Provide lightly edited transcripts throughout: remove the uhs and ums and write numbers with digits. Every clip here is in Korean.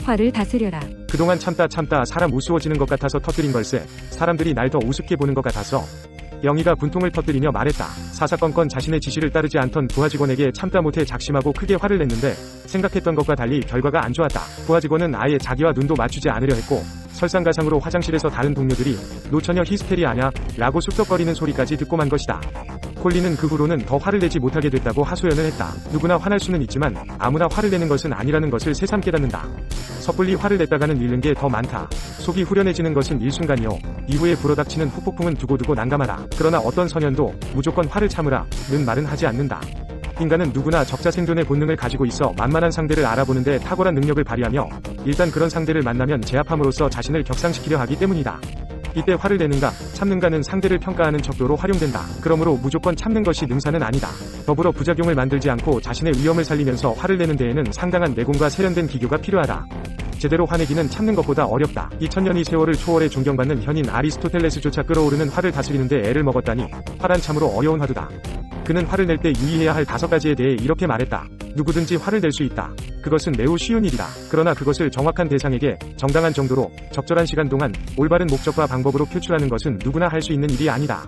화를 다스려라. 그동안 참다 사람 우스워지는 것 같아서 터뜨린 걸세. 사람들이 날 더 우습게 보는 것 같아서. 영희가 분통을 터뜨리며 말했다. 사사건건 자신의 지시를 따르지 않던 부하 직원에게 참다 못해 작심하고 크게 화를 냈는데 생각했던 것과 달리 결과가 안 좋았다. 부하 직원은 아예 자기와 눈도 맞추지 않으려 했고 설상가상으로 화장실에서 다른 동료들이 너 처녀 히스테리아냐? 라고 쑥덕거리는 소리까지 듣고 만 것이다. 콜리는 그 후로는 더 화를 내지 못하게 됐다고 하소연을 했다. 누구나 화날 수는 있지만 아무나 화를 내는 것은 아니라는 것을 새삼 깨닫는다. 섣불리 화를 냈다가는 잃는 게 더 많다. 속이 후련해지는 것은 일순간이요. 이후에 불어닥치는 후폭풍은 두고두고 난감하다. 그러나 어떤 선현도 무조건 화를 참으라 는 말은 하지 않는다. 인간은 누구나 적자 생존의 본능을 가지고 있어 만만한 상대를 알아보는데 탁월한 능력을 발휘하며 일단 그런 상대를 만나면 제압함으로써 자신을 격상시키려 하기 때문이다. 이때 화를 내는가 참는가는 상대를 평가하는 척도로 활용된다. 그러므로 무조건 참는 것이 능사는 아니다. 더불어 부작용을 만들지 않고 자신의 위험을 살리면서 화를 내는 데에는 상당한 내공과 세련된 기교가 필요하다. 제대로 화내기는 참는 것보다 어렵다. 2000년의 세월을 초월해 존경받는 현인 아리스토텔레스조차 끓어오르는 화를 다스리는데 애를 먹었다니 화란 참으로 어려운 화두다. 그는 화를 낼 때 유의해야 할 5가지에 대해 이렇게 말했다. 누구든지 화를 낼 수 있다. 그것은 매우 쉬운 일이다. 그러나 그것을 정확한 대상에게 정당한 정도로 적절한 시간 동안 올바른 목적과 방법으로 표출하는 것은 누구나 할 수 있는 일이 아니다.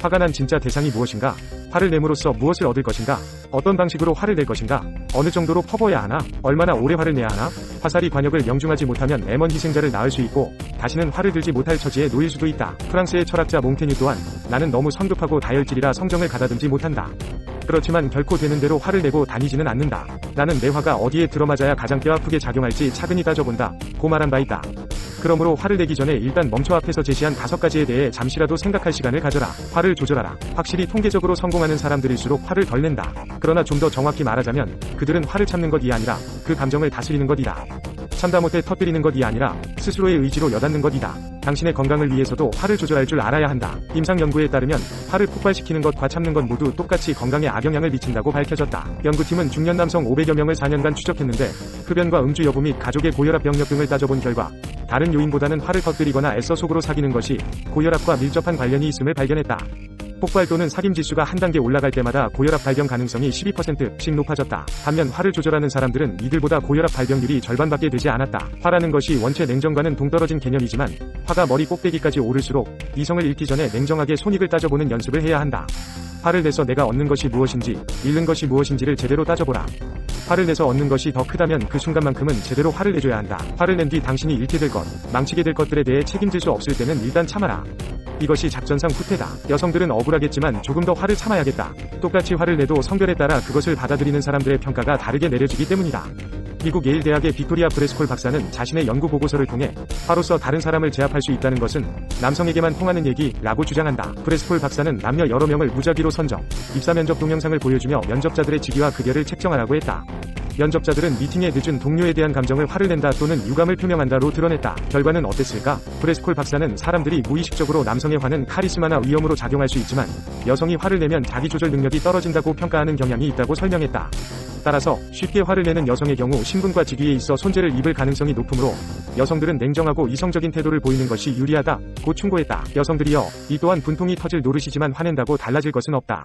화가 난 진짜 대상이 무엇인가? 화를 내므로써 무엇을 얻을 것인가? 어떤 방식으로 화를 낼 것인가? 어느 정도로 퍼부어야 하나? 얼마나 오래 화를 내야 하나? 화살이 관역을 명중하지 못하면 M1 희생자를 낳을 수 있고 다시는 화를 들지 못할 처지에 놓일 수도 있다. 프랑스의 철학자 몽테뉴 또한 나는 너무 성급하고 다혈질이라 성정을 가다듬지 못한다. 그렇지만 결코 되는 대로 화를 내고 다니지는 않는다. 나는 내 화가 어디에 들어맞아야 가장 뼈아프게 작용할지 차근히 따져본다. 고 말한 바 있다. 그러므로 화를 내기 전에 일단 멈춰 앞에서 제시한 5가지에 대해 잠시라도 생각할 시간을 가져라. 화를 조절하라. 확실히 통계적으로 성공하는 사람들일수록 화를 덜 낸다. 그러나 좀 더 정확히 말하자면 그들은 화를 참는 것이 아니라 그 감정을 다스리는 것이다. 참다 못해 터뜨리는 것이 아니라 스스로의 의지로 여닫는 것이다. 당신의 건강을 위해서도 화를 조절할 줄 알아야 한다. 임상 연구에 따르면 화를 폭발시키는 것과 참는 것 모두 똑같이 건강에 악영향을 미친다고 밝혀졌다. 연구팀은 중년 남성 500여 명을 4년간 추적했는데 흡연과 음주 여부 및 가족의 고혈압 병력 등을 따져본 결과 다른 요인보다는 화를 터뜨리거나 애써 속으로 사귀는 것이 고혈압과 밀접한 관련이 있음을 발견했다. 폭발 또는 사귐 지수가 한 단계 올라갈 때마다 고혈압 발병 가능성이 12%씩 높아졌다. 반면 화를 조절하는 사람들은 이들보다 고혈압 발병률이 절반밖에 되지 않았다. 화라는 것이 원체 냉정과는 동떨어진 개념이지만 화가 머리 꼭대기까지 오를수록 이성을 잃기 전에 냉정하게 손익을 따져보는 연습을 해야 한다. 화를 내서 내가 얻는 것이 무엇인지, 잃는 것이 무엇인지를 제대로 따져보라. 화를 내서 얻는 것이 더 크다면 그 순간만큼은 제대로 화를 내줘야 한다. 화를 낸 뒤 당신이 잃게 될 것, 망치게 될 것들에 대해 책임질 수 없을 때는 일단 참아라. 이것이 작전상 후퇴다. 여성들은 억울하겠지만 조금 더 화를 참아야겠다. 똑같이 화를 내도 성별에 따라 그것을 받아들이는 사람들의 평가가 다르게 내려지기 때문이다. 미국 예일 대학의 빅토리아 브레스콜 박사는 자신의 연구 보고서를 통해 화로서 다른 사람을 제압할 수 있다는 것은 남성에게만 통하는 얘기라고 주장한다. 브레스콜 박사는 남녀 여러 명을 무작위로 선정, 입사 면접 동영상을 보여주며 면접자들의 직위와 급여를 책정하라고 했다. 면접자들은 미팅에 늦은 동료에 대한 감정을 화를 낸다 또는 유감을 표명한다로 드러냈다. 결과는 어땠을까? 브레스콜 박사는 사람들이 무의식적으로 남성의 화는 카리스마나 위엄으로 작용할 수 있지만 여성이 화를 내면 자기조절 능력이 떨어진다고 평가하는 경향이 있다고 설명했다. 따라서 쉽게 화를 내는 여성의 경우 신분과 직위에 있어 손재를 입을 가능성이 높으므로 여성들은 냉정하고 이성적인 태도를 보이는 것이 유리하다 고 충고했다. 여성들이여, 이 또한 분통이 터질 노릇이지만 화낸다고 달라질 것은 없다.